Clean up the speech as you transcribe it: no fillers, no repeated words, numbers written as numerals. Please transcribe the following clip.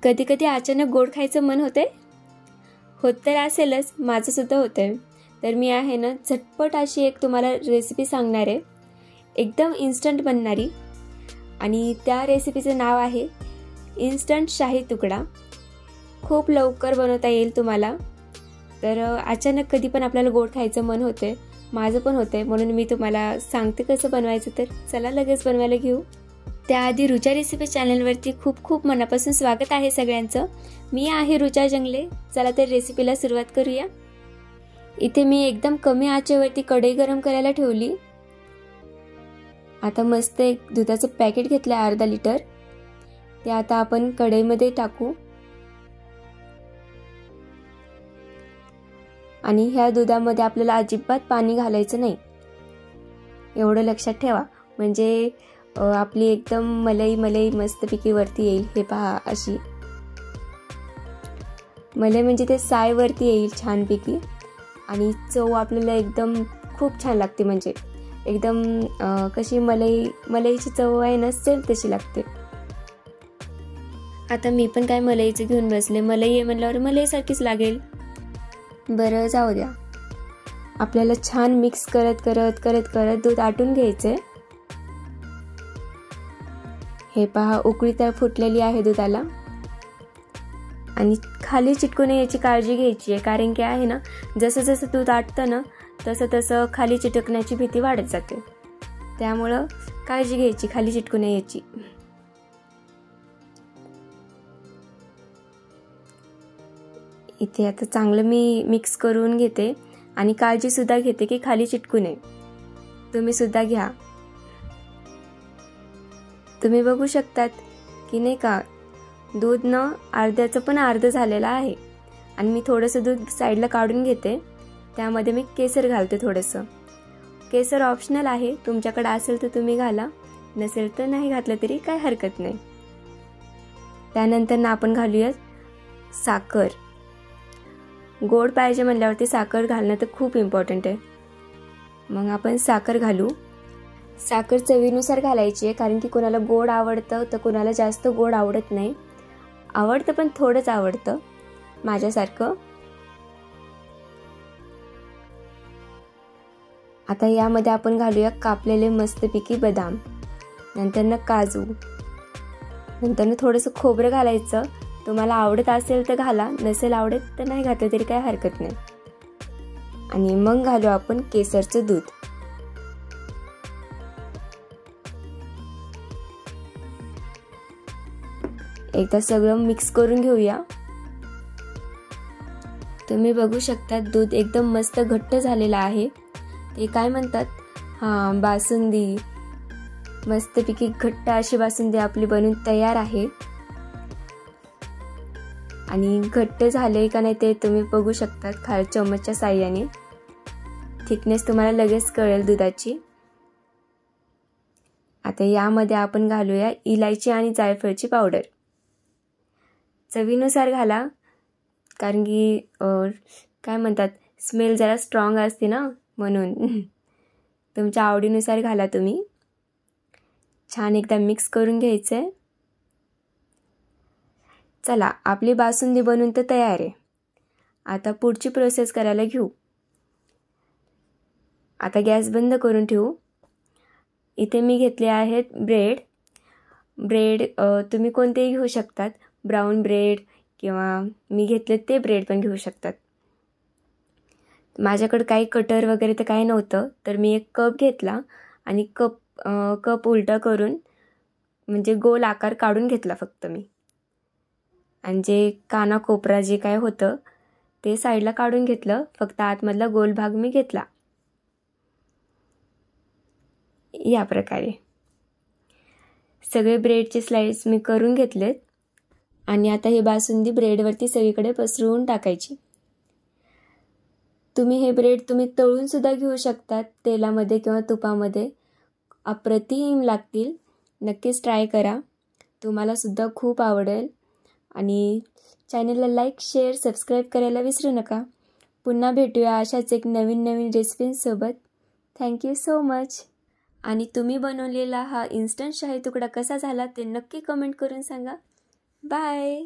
कधी कधी अचानक गोड खायचं मन होते. होत तर असेलच, माझं सुद्धा होतंय. तर मी आहे ना झटपट अशी एक तुम्हाला रेसिपी सांगणार आहे, एकदम इन्स्टंट बनणारी. आणि त्या रेसिपीचं नाव आहे इन्स्टंट शाही तुकडा. खूप लवकर बनवता येईल तुम्हाला. तर अचानक कधी पण आपल्याला गोड खायचं मन होते, माझं पण होते, म्हणून मी तुम्हाला सांगते कसं बनवायचं. तर चला लगेच बनवायला घेऊ. त्याआधी रुचा रेसिपी चॅनलवरती खूप खूप मनापासून स्वागत आहे सगळ्यांचं. मी आहे रुचा जंगले. चला तर रेसिपीला सुरुवात करूया. इथे मी एकदम कमी आचेवरती कढई गरम करायला ठेवली. आता मस्त एक दुधाचं पॅकेट घेतलं अर्धा लिटर. ते आता आपण कढईमध्ये टाकू. आणि ह्या दुधामध्ये आपल्याला अजिबात पाणी घालायचं नाही, एवढं लक्षात ठेवा. म्हणजे आपली एकदम मलाई मलाई मस्तपैकी वरती येईल. हे पहा, अशी मलाई म्हणजे ते साय वरती येईल छानपैकी. आणि चव आपल्याला एकदम खूप छान लागते. म्हणजे एकदम कशी मलाईची चव आहे ना, सेम तशी लागते. आता मी पण काय मलाईचं घेऊन बसले. मलाई आहे म्हणल्यावर मलाईसारखीच लागेल. बरं, जाऊ द्या. आपल्याला छान मिक्स करत करत करत करत दूध आटून घ्यायचंय. हे पहा, उकळी तर फुटलेली आहे दुधाला. आणि खाली चिटकू नये याची काळजी घ्यायची आहे, कारण की आहे ना, जसं जसं दूध आटतं ना तसं तसं खाली चिटकण्याची भीती वाढत जाते. त्यामुळं काळजी घ्यायची, खाली चिटकू नये याची. इथे आता चांगलं मी मिक्स करून घेते आणि काळजी सुद्धा घेते की खाली चिटकू नये. तुम्ही सुद्धा घ्या. तुम्ही बघू शकतात की नाही का, दूध न अर्ध्याचं पण अर्ध झालेलं आहे. आणि मी थोडंसं दूध साईडला काढून घेते. त्यामध्ये मी केसर घालते थोडंसं. केसर ऑप्शनल आहे, तुमच्याकडे असेल तर तुम्ही घाला, नसेल तर नाही घातलं तरी काय हरकत नाही. त्यानंतर ना आपण घालूया साखर. गोड पाहिजे म्हणल्यावरती साखर घालणं तर खूप इम्पॉर्टंट आहे. मग आपण साखर घालू. साखर चवीनुसार घालायची आहे, कारण की कोणाला गोड आवडतं तर कोणाला जास्त गोड आवडत नाही. आवडतं पण थोडंच आवडतं, माझ्यासारखं. आता यामध्ये आपण घालूया कापलेले मस्तपैकी बदाम, नंतर ना काजू, नंतर ना थोडंसं खोबरं घालायचं. तुम्हाला आवडत असेल तर घाला, नसेल आवडत तर नाही घातलं तरी काय हरकत नाही. आणि मग घालू आपण केसरचं दूध. एकदा सगळं मिक्स करून घेऊया. तुम्ही बघू शकता दूध एकदम मस्त घट्ट झालेलं आहे. ते काय म्हणतात, बासुंदी. मस्तपैकी घट्ट अशी बासुंदी आपली बनून तयार आहे. आणि घट्ट झाले का नाही ते तुम्ही बघू शकता खाली चमचच्या साह्याने. थिकनेस तुम्हाला लगेच कळेल दुधाची. आता यामध्ये आपण घालूया इलायची आणि जायफळची पावडर. चवीनुसार घाला, कारण की काय म्हणतात, स्मेल जरा स्ट्रॉंग असते ना, म्हणून तुमच्या आवडीनुसार घाला तुम्ही. छान एकदा मिक्स करून घ्यायचंय. चला, आपली बासुंदी बनवून तर तयार आहे. आता पुढची प्रोसेस करायला घेऊ. आता गॅस बंद करून ठेवू. इथे मी घेतले आहेत ब्रेड. तुम्ही कोणतेही घेऊ शकतात, ब्राऊन ब्रेड किंवा मी घेतले ते ब्रेड पण घेऊ शकतात. माझ्याकडे काही कटर वगैरे तर काही नव्हतं, तर मी एक कप घेतला आणि कप उलटा करून म्हणजे गोल आकार काढून घेतला फक्त मी. आणि जे काना कोपरा जे काय होतं ते साईडला काढून घेतलं, फक्त आतमधला गोल भाग मी घेतला. या प्रकारे सगळे ब्रेडचे स्लाइस मी करून घेतलेत. आणि आता ही बासुंदी ब्रेडवरती सगळीकडे पसरवून टाकायची. तुम्ही हे ब्रेड तळून सुद्धा घेऊ शकतात, तेलामध्ये किंवा तुपामध्ये. अप्रतिम लागतील. नक्कीच ट्राय करा, तुम्हाला सुद्धा खूप आवडेल. आणि चॅनलला लाईक, शेअर, सबस्क्राईब करायला विसरू नका. पुन्हा भेटूया अशाच एक नवीन रेसिपींसोबत. Thank you so much. आणि तुम्ही बनवलेला हा इन्स्टंट शाही तुकडा कसा झाला ते नक्की कमेंट करून सांगा. बाय.